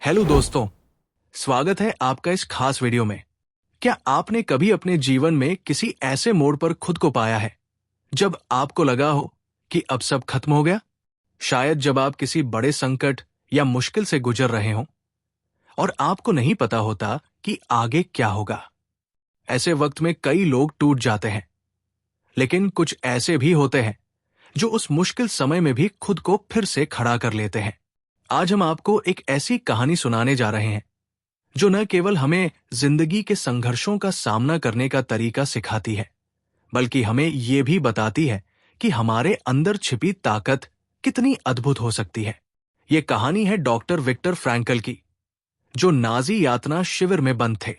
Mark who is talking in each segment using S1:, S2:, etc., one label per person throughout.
S1: Hello दोस्तों, स्वागत है आपका इस खास वीडियो में। क्या आपने कभी अपने जीवन में किसी ऐसे मोड़ पर खुद को पाया है जब आपको लगा हो कि अब सब खत्म हो गया? शायद जब आप किसी बड़े संकट या मुश्किल से गुजर रहे हों और आपको नहीं पता होता कि आगे क्या होगा। ऐसे वक्त में कई लोग टूट जाते हैं, लेकिन कुछ ऐसे भी होते हैं जो उस मुश्किल समय में भी खुद को फिर से खड़ा कर लेते हैं। आज हम आपको एक ऐसी कहानी सुनाने जा रहे हैं जो न केवल हमें जिंदगी के संघर्षों का सामना करने का तरीका सिखाती है, बल्कि हमें ये भी बताती है कि हमारे अंदर छिपी ताकत कितनी अद्भुत हो सकती है। ये कहानी है डॉक्टर विक्टर फ्रैंकल की, जो नाजी यातना शिविर में बंद थे।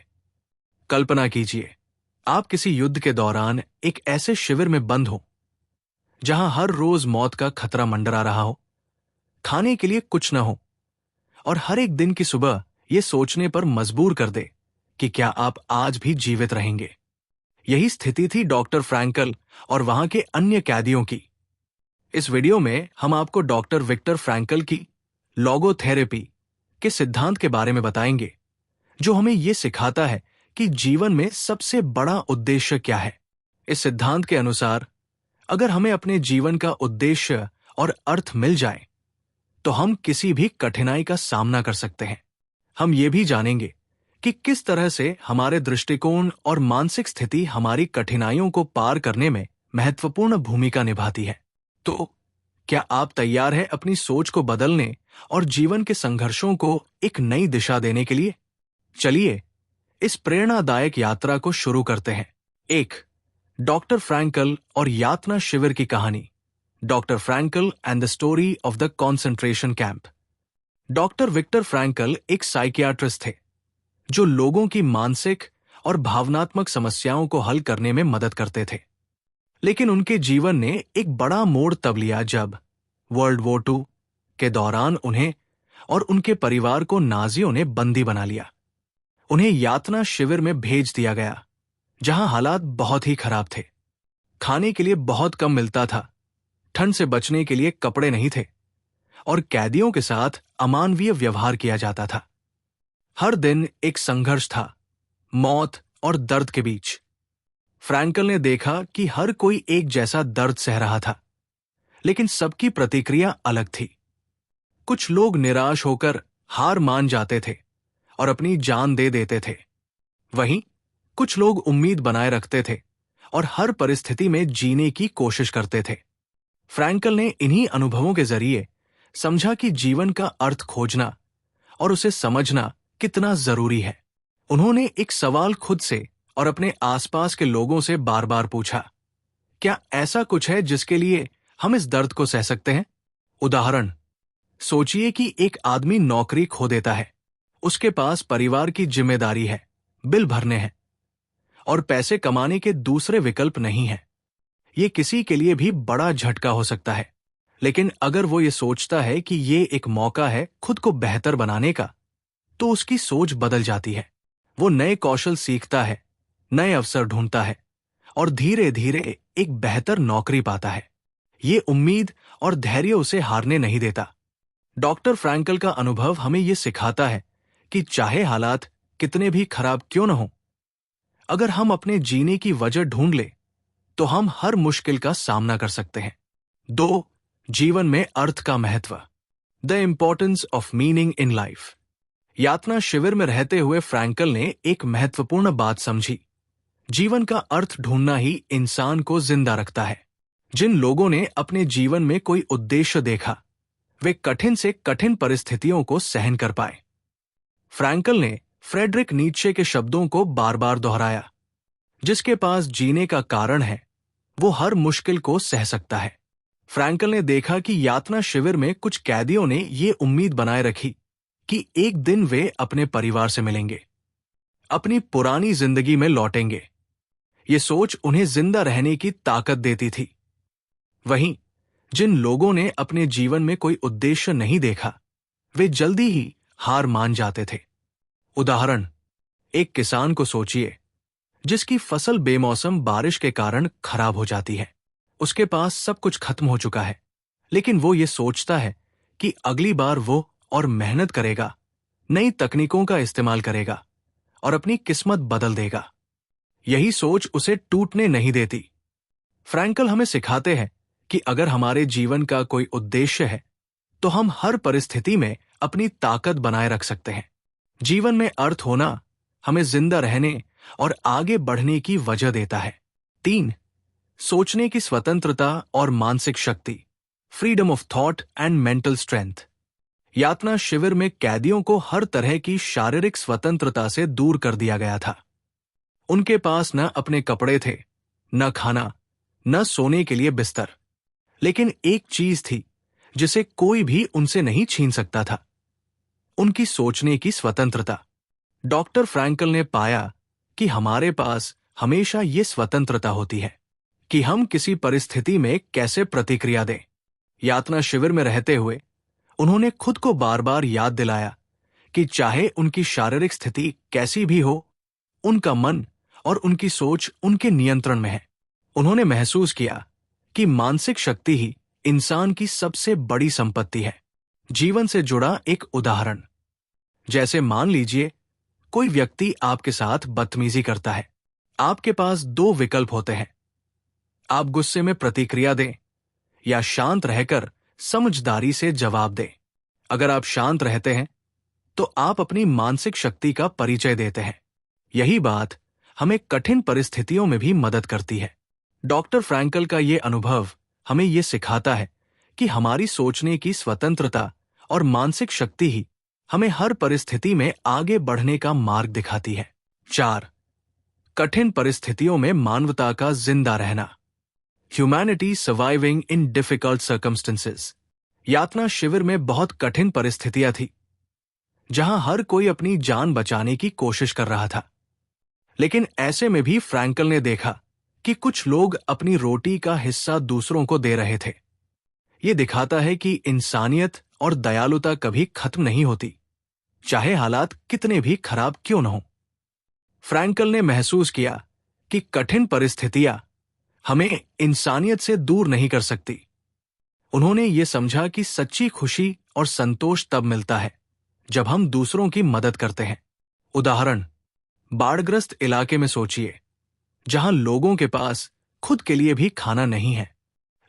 S1: कल्पना कीजिए, आप किसी युद्ध के दौरान एक ऐसे शिविर में बंद हो जहां हर रोज मौत का खतरा मंडरा रहा हो, खाने के लिए कुछ न हो और हर एक दिन की सुबह ये सोचने पर मजबूर कर दे कि क्या आप आज भी जीवित रहेंगे। यही स्थिति थी डॉक्टर फ्रैंकल और वहां के अन्य कैदियों की। इस वीडियो में हम आपको डॉक्टर विक्टर फ्रैंकल की लोगोथेरेपी के सिद्धांत के बारे में बताएंगे, जो हमें यह सिखाता है कि जीवन में सबसे बड़ा उद्देश्य क्या है। इस सिद्धांत के अनुसार अगर हमें अपने जीवन का उद्देश्य और अर्थ मिल जाए तो हम किसी भी कठिनाई का सामना कर सकते हैं। हम ये भी जानेंगे कि किस तरह से हमारे दृष्टिकोण और मानसिक स्थिति हमारी कठिनाइयों को पार करने में महत्वपूर्ण भूमिका निभाती है। तो क्या आप तैयार हैं अपनी सोच को बदलने और जीवन के संघर्षों को एक नई दिशा देने के लिए? चलिए इस प्रेरणादायक यात्रा को शुरू करते हैं। 1. डॉक्टर फ्रैंकल और यातना शिविर की कहानी। Doctor Frankl and the story of the concentration camp. Doctor Victor Frankl एक साइकियाट्रिस्ट थे जो लोगों की मानसिक और भावनात्मक समस्याओं को हल करने में मदद करते थे। लेकिन उनके जीवन ने एक बड़ा मोड़ तब लिया जब वर्ल्ड वॉर 2 के दौरान उन्हें और उनके परिवार को नाजियों ने बंदी बना लिया। उन्हें यातना शिविर में भेज दिया गया, जहां हालात बहुत ही खराब थे। खाने के लिए बहुत कम मिलता था, ठंड से बचने के लिए कपड़े नहीं थे और कैदियों के साथ अमानवीय व्यवहार किया जाता था। हर दिन एक संघर्ष था, मौत और दर्द के बीच। फ्रैंकल ने देखा कि हर कोई एक जैसा दर्द सह रहा था, लेकिन सबकी प्रतिक्रिया अलग थी। कुछ लोग निराश होकर हार मान जाते थे और अपनी जान दे देते थे। वहीं कुछ लोग उम्मीद बनाए रखते थे और हर परिस्थिति में जीने की कोशिश करते थे। फ्रैंकल ने इन्हीं अनुभवों के जरिए समझा कि जीवन का अर्थ खोजना और उसे समझना कितना जरूरी है। उन्होंने एक सवाल खुद से और अपने आसपास के लोगों से बार बार पूछा, क्या ऐसा कुछ है जिसके लिए हम इस दर्द को सह सकते हैं? उदाहरण, सोचिए कि एक आदमी नौकरी खो देता है, उसके पास परिवार की जिम्मेदारी है, बिल भरने हैं और पैसे कमाने के दूसरे विकल्प नहीं है। ये किसी के लिए भी बड़ा झटका हो सकता है, लेकिन अगर वो ये सोचता है कि ये एक मौका है खुद को बेहतर बनाने का, तो उसकी सोच बदल जाती है। वो नए कौशल सीखता है, नए अवसर ढूंढता है और धीरे धीरे एक बेहतर नौकरी पाता है। ये उम्मीद और धैर्य उसे हारने नहीं देता। डॉक्टर फ्रैंकल का अनुभव हमें ये सिखाता है कि चाहे हालात कितने भी खराब क्यों न हो, अगर हम अपने जीने की वजह ढूंढ ले तो हम हर मुश्किल का सामना कर सकते हैं। 2. जीवन में अर्थ का महत्व। The importance of meaning in life. यातना शिविर में रहते हुए फ्रैंकल ने एक महत्वपूर्ण बात समझी। जीवन का अर्थ ढूंढना ही इंसान को जिंदा रखता है। जिन लोगों ने अपने जीवन में कोई उद्देश्य देखा, वे कठिन से कठिन परिस्थितियों को सहन कर पाए। फ्रैंकल ने फ्रेडरिक नीत्शे के शब्दों को बार बार दोहराया, जिसके पास जीने का कारण है, वो हर मुश्किल को सह सकता है। फ्रैंकल ने देखा कि यातना शिविर में कुछ कैदियों ने ये उम्मीद बनाए रखी कि एक दिन वे अपने परिवार से मिलेंगे, अपनी पुरानी जिंदगी में लौटेंगे। ये सोच उन्हें जिंदा रहने की ताकत देती थी। वहीं जिन लोगों ने अपने जीवन में कोई उद्देश्य नहीं देखा, वे जल्दी ही हार मान जाते थे। उदाहरण, एक किसान को सोचिए जिसकी फसल बेमौसम बारिश के कारण खराब हो जाती है। उसके पास सब कुछ खत्म हो चुका है, लेकिन वो ये सोचता है कि अगली बार वो और मेहनत करेगा, नई तकनीकों का इस्तेमाल करेगा और अपनी किस्मत बदल देगा। यही सोच उसे टूटने नहीं देती। फ्रैंकल हमें सिखाते हैं कि अगर हमारे जीवन का कोई उद्देश्य है तो हम हर परिस्थिति में अपनी ताकत बनाए रख सकते हैं। जीवन में अर्थ होना हमें जिंदा रहने और आगे बढ़ने की वजह देता है। 3. सोचने की स्वतंत्रता और मानसिक शक्ति, freedom of thought and mental strength. यातना शिविर में कैदियों को हर तरह की शारीरिक स्वतंत्रता से दूर कर दिया गया था। उनके पास न अपने कपड़े थे, न खाना, न सोने के लिए बिस्तर, लेकिन एक चीज थी जिसे कोई भी उनसे नहीं छीन सकता था, उनकी सोचने की स्वतंत्रता। डॉक्टर फ्रैंकल ने पाया कि हमारे पास हमेशा ये स्वतंत्रता होती है कि हम किसी परिस्थिति में कैसे प्रतिक्रिया दें। यातना शिविर में रहते हुए उन्होंने खुद को बार बार याद दिलाया कि चाहे उनकी शारीरिक स्थिति कैसी भी हो, उनका मन और उनकी सोच उनके नियंत्रण में है। उन्होंने महसूस किया कि मानसिक शक्ति ही इंसान की सबसे बड़ी संपत्ति है। जीवन से जुड़ा एक उदाहरण, जैसे मान लीजिए कोई व्यक्ति आपके साथ बदतमीजी करता है। आपके पास 2 विकल्प होते हैं, आप गुस्से में प्रतिक्रिया दें या शांत रहकर समझदारी से जवाब दें। अगर आप शांत रहते हैं तो आप अपनी मानसिक शक्ति का परिचय देते हैं। यही बात हमें कठिन परिस्थितियों में भी मदद करती है। डॉक्टर फ्रैंकल का ये अनुभव हमें ये सिखाता है कि हमारी सोचने की स्वतंत्रता और मानसिक शक्ति ही हमें हर परिस्थिति में आगे बढ़ने का मार्ग दिखाती है। 4. कठिन परिस्थितियों में मानवता का जिंदा रहना, humanity surviving in difficult circumstances. यातना शिविर में बहुत कठिन परिस्थितियां थी, जहां हर कोई अपनी जान बचाने की कोशिश कर रहा था। लेकिन ऐसे में भी फ्रैंकल ने देखा कि कुछ लोग अपनी रोटी का हिस्सा दूसरों को दे रहे थे। ये दिखाता है कि इंसानियत और दयालुता कभी खत्म नहीं होती, चाहे हालात कितने भी खराब क्यों न हो। फ्रैंकल ने महसूस किया कि कठिन परिस्थितियां हमें इंसानियत से दूर नहीं कर सकती। उन्होंने ये समझा कि सच्ची खुशी और संतोष तब मिलता है जब हम दूसरों की मदद करते हैं। उदाहरण, बाढ़ग्रस्त इलाके में सोचिए, जहां लोगों के पास खुद के लिए भी खाना नहीं है,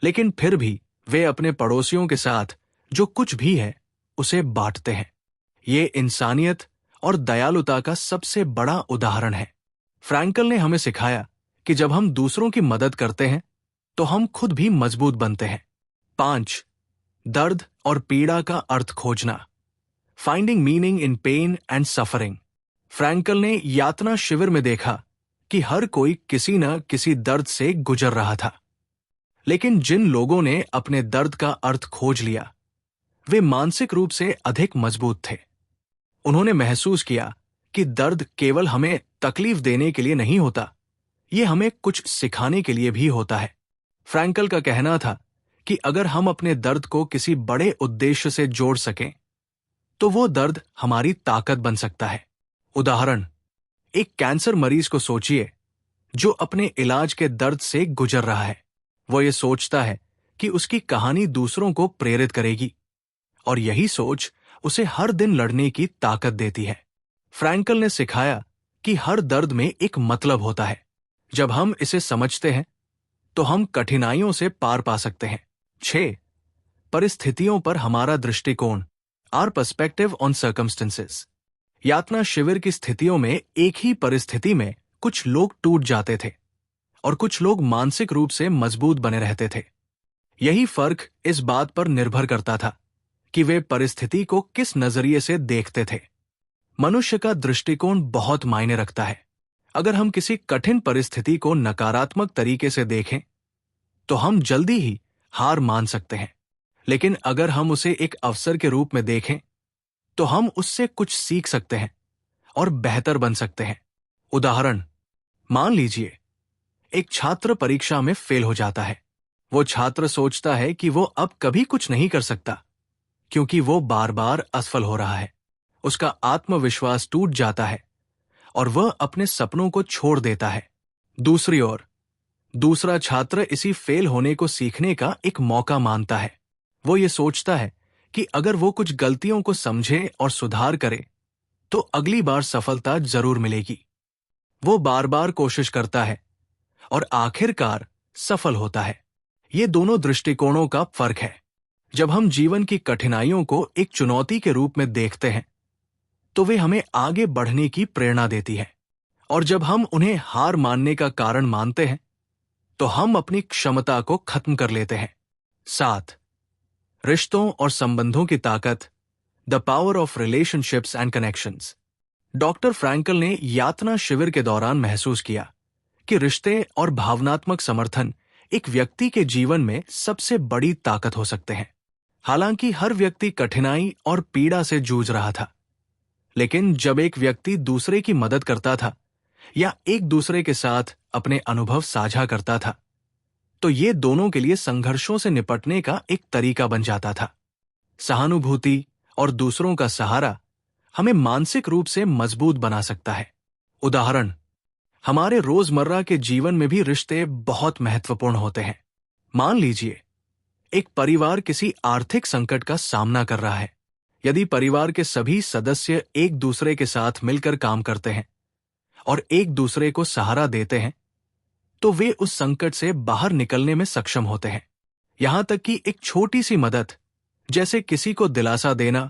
S1: लेकिन फिर भी वे अपने पड़ोसियों के साथ जो कुछ भी है उसे बांटते हैं। ये इंसानियत और दयालुता का सबसे बड़ा उदाहरण है। फ्रैंकल ने हमें सिखाया कि जब हम दूसरों की मदद करते हैं तो हम खुद भी मजबूत बनते हैं। 5. दर्द और पीड़ा का अर्थ खोजना, finding meaning in pain and suffering. Frankl ने यातना शिविर में देखा कि हर कोई किसी न किसी दर्द से गुजर रहा था, लेकिन जिन लोगों ने अपने दर्द का अर्थ खोज लिया वे मानसिक रूप से अधिक मजबूत थे। उन्होंने महसूस किया कि दर्द केवल हमें तकलीफ देने के लिए नहीं होता, ये हमें कुछ सिखाने के लिए भी होता है। फ्रैंकल का कहना था कि अगर हम अपने दर्द को किसी बड़े उद्देश्य से जोड़ सकें तो वो दर्द हमारी ताकत बन सकता है। उदाहरण, एक कैंसर मरीज को सोचिए जो अपने इलाज के दर्द से गुजर रहा है। वो ये सोचता है कि उसकी कहानी दूसरों को प्रेरित करेगी और यही सोच उसे हर दिन लड़ने की ताकत देती है। फ्रैंकल ने सिखाया कि हर दर्द में एक मतलब होता है। जब हम इसे समझते हैं तो हम कठिनाइयों से पार पा सकते हैं। 6. परिस्थितियों पर हमारा दृष्टिकोण, आवर पर्सपेक्टिव ऑन सर्कमस्टेंसेस। यातना शिविर की स्थितियों में एक ही परिस्थिति में कुछ लोग टूट जाते थे और कुछ लोग मानसिक रूप से मजबूत बने रहते थे। यही फर्क इस बात पर निर्भर करता था कि वे परिस्थिति को किस नजरिए से देखते थे। मनुष्य का दृष्टिकोण बहुत मायने रखता है। अगर हम किसी कठिन परिस्थिति को नकारात्मक तरीके से देखें तो हम जल्दी ही हार मान सकते हैं, लेकिन अगर हम उसे एक अवसर के रूप में देखें तो हम उससे कुछ सीख सकते हैं और बेहतर बन सकते हैं। उदाहरण, मान लीजिए एक छात्र परीक्षा में फेल हो जाता है। वो छात्र सोचता है कि वो अब कभी कुछ नहीं कर सकता क्योंकि वो बार बार असफल हो रहा है। उसका आत्मविश्वास टूट जाता है और वह अपने सपनों को छोड़ देता है। दूसरी ओर, दूसरा छात्र इसी फेल होने को सीखने का एक मौका मानता है। वो ये सोचता है कि अगर वो कुछ गलतियों को समझे और सुधार करे तो अगली बार सफलता जरूर मिलेगी। वो बार बार कोशिश करता है और आखिरकार सफल होता है। ये दोनों दृष्टिकोणों का फर्क है। जब हम जीवन की कठिनाइयों को एक चुनौती के रूप में देखते हैं तो वे हमें आगे बढ़ने की प्रेरणा देती है, और जब हम उन्हें हार मानने का कारण मानते हैं तो हम अपनी क्षमता को खत्म कर लेते हैं। 7. रिश्तों और संबंधों की ताकत, the power of relationships and connections. Doctor Frankl ने यातना शिविर के दौरान महसूस किया कि रिश्ते और भावनात्मक समर्थन एक व्यक्ति के जीवन में सबसे बड़ी ताकत हो सकते हैं। हालांकि हर व्यक्ति कठिनाई और पीड़ा से जूझ रहा था, लेकिन जब एक व्यक्ति दूसरे की मदद करता था या एक दूसरे के साथ अपने अनुभव साझा करता था तो ये दोनों के लिए संघर्षों से निपटने का एक तरीका बन जाता था। सहानुभूति और दूसरों का सहारा हमें मानसिक रूप से मजबूत बना सकता है। उदाहरण, हमारे रोजमर्रा के जीवन में भी रिश्ते बहुत महत्वपूर्ण होते हैं। मान लीजिए एक परिवार किसी आर्थिक संकट का सामना कर रहा है। यदि परिवार के सभी सदस्य एक दूसरे के साथ मिलकर काम करते हैं और एक दूसरे को सहारा देते हैं तो वे उस संकट से बाहर निकलने में सक्षम होते हैं। यहां तक कि एक छोटी सी मदद, जैसे किसी को दिलासा देना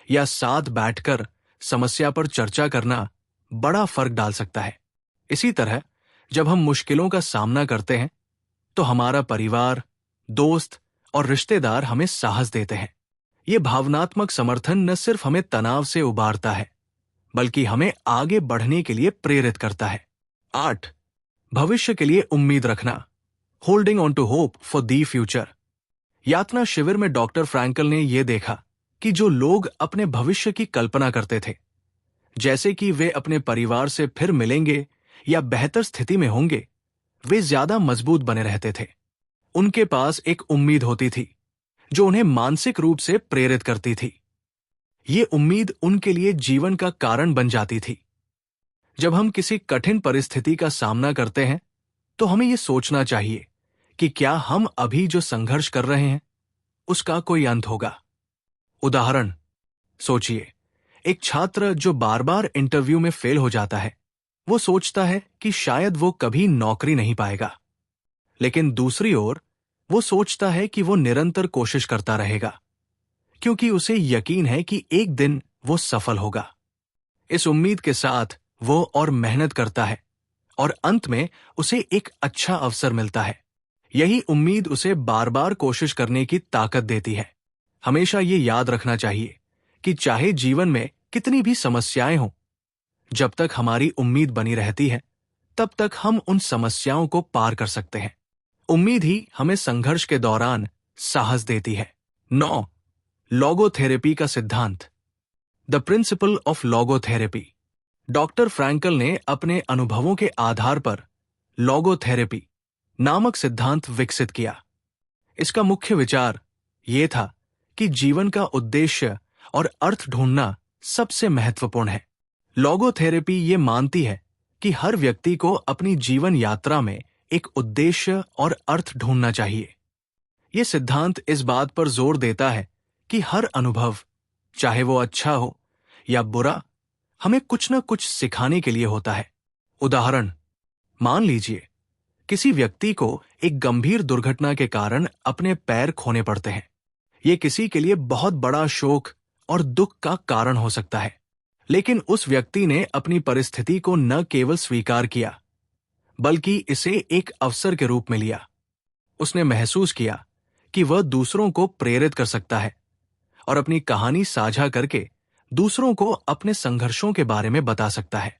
S1: या साथ बैठकर समस्या पर चर्चा करना, बड़ा फर्क डाल सकता है। इसी तरह जब हम मुश्किलों का सामना करते हैं तो हमारा परिवार, दोस्त और रिश्तेदार हमें साहस देते हैं। ये भावनात्मक समर्थन न सिर्फ हमें तनाव से उबारता है बल्कि हमें आगे बढ़ने के लिए प्रेरित करता है। 8. भविष्य के लिए उम्मीद रखना, holding on to hope for the future. यातना शिविर में डॉक्टर फ्रैंकल ने यह देखा कि जो लोग अपने भविष्य की कल्पना करते थे, जैसे कि वे अपने परिवार से फिर मिलेंगे या बेहतर स्थिति में होंगे, वे ज्यादा मजबूत बने रहते थे। उनके पास एक उम्मीद होती थी जो उन्हें मानसिक रूप से प्रेरित करती थी। ये उम्मीद उनके लिए जीवन का कारण बन जाती थी। जब हम किसी कठिन परिस्थिति का सामना करते हैं तो हमें यह सोचना चाहिए कि क्या हम अभी जो संघर्ष कर रहे हैं उसका कोई अंत होगा। उदाहरण, सोचिए एक छात्र जो बार बार इंटरव्यू में फेल हो जाता है, वो सोचता है कि शायद वो कभी नौकरी नहीं पाएगा, लेकिन दूसरी ओर वो सोचता है कि वो निरंतर कोशिश करता रहेगा क्योंकि उसे यकीन है कि एक दिन वो सफल होगा। इस उम्मीद के साथ वो और मेहनत करता है और अंत में उसे एक अच्छा अवसर मिलता है। यही उम्मीद उसे बार बार कोशिश करने की ताकत देती है। हमेशा ये याद रखना चाहिए कि चाहे जीवन में कितनी भी समस्याएं हों, जब तक हमारी उम्मीद बनी रहती है तब तक हम उन समस्याओं को पार कर सकते हैं। उम्मीद ही हमें संघर्ष के दौरान साहस देती है। 9. लोगोथेरेपी का सिद्धांत, the principle of logotherapy. Doctor Frankl ने अपने अनुभवों के आधार पर लोगोथेरेपी नामक सिद्धांत विकसित किया। इसका मुख्य विचार यह था कि जीवन का उद्देश्य और अर्थ ढूंढना सबसे महत्वपूर्ण है। लोगोथेरेपी ये मानती है कि हर व्यक्ति को अपनी जीवन यात्रा में एक उद्देश्य और अर्थ ढूंढना चाहिए। यह सिद्धांत इस बात पर जोर देता है कि हर अनुभव, चाहे वो अच्छा हो या बुरा, हमें कुछ न कुछ सिखाने के लिए होता है। उदाहरण, मान लीजिए किसी व्यक्ति को एक गंभीर दुर्घटना के कारण अपने पैर खोने पड़ते हैं। ये किसी के लिए बहुत बड़ा शोक और दुख का कारण हो सकता है, लेकिन उस व्यक्ति ने अपनी परिस्थिति को न केवल स्वीकार किया बल्कि इसे एक अवसर के रूप में लिया। उसने महसूस किया कि वह दूसरों को प्रेरित कर सकता है और अपनी कहानी साझा करके दूसरों को अपने संघर्षों के बारे में बता सकता है।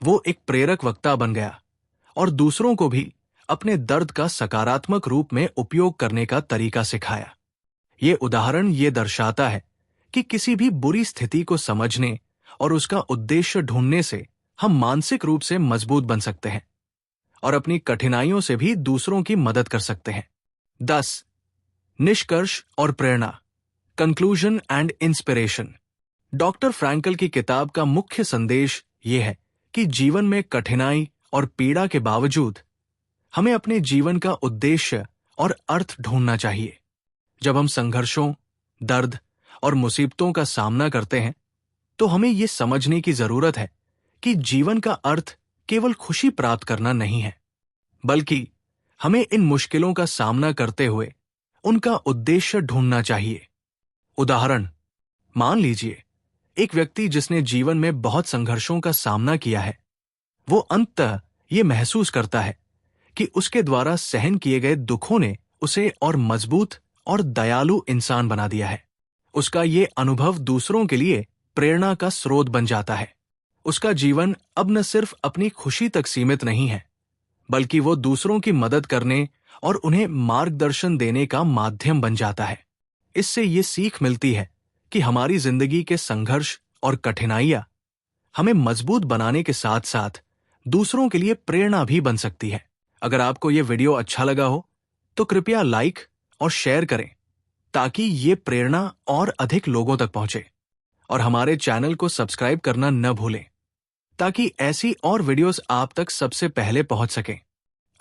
S1: वो एक प्रेरक वक्ता बन गया और दूसरों को भी अपने दर्द का सकारात्मक रूप में उपयोग करने का तरीका सिखाया। ये उदाहरण ये दर्शाता है कि किसी भी बुरी स्थिति को समझने और उसका उद्देश्य ढूंढने से हम मानसिक रूप से मजबूत बन सकते हैं और अपनी कठिनाइयों से भी दूसरों की मदद कर सकते हैं। 10. निष्कर्ष और प्रेरणा, conclusion and inspiration. Doctor Frankl की किताब का मुख्य संदेश ये है कि जीवन में कठिनाई और पीड़ा के बावजूद हमें अपने जीवन का उद्देश्य और अर्थ ढूंढना चाहिए। जब हम संघर्षों, दर्द और मुसीबतों का सामना करते हैं तो हमें ये समझने की जरूरत है कि जीवन का अर्थ केवल खुशी प्राप्त करना नहीं है, बल्कि हमें इन मुश्किलों का सामना करते हुए उनका उद्देश्य ढूंढना चाहिए। उदाहरण, मान लीजिए एक व्यक्ति जिसने जीवन में बहुत संघर्षों का सामना किया है, वो अंततः ये महसूस करता है कि उसके द्वारा सहन किए गए दुखों ने उसे और मजबूत और दयालु इंसान बना दिया है। उसका ये अनुभव दूसरों के लिए प्रेरणा का स्रोत बन जाता है। उसका जीवन अब न सिर्फ अपनी खुशी तक सीमित नहीं है, बल्कि वो दूसरों की मदद करने और उन्हें मार्गदर्शन देने का माध्यम बन जाता है। इससे ये सीख मिलती है कि हमारी जिंदगी के संघर्ष और कठिनाइयां हमें मजबूत बनाने के साथ साथ दूसरों के लिए प्रेरणा भी बन सकती है। अगर आपको ये वीडियो अच्छा लगा हो तो कृपया लाइक और शेयर करें ताकि ये प्रेरणा और अधिक लोगों तक पहुंचे, और हमारे चैनल को सब्सक्राइब करना न भूलें ताकि ऐसी और वीडियोस आप तक सबसे पहले पहुंच सकें।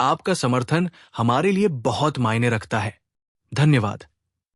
S1: आपका समर्थन हमारे लिए बहुत मायने रखता है। धन्यवाद।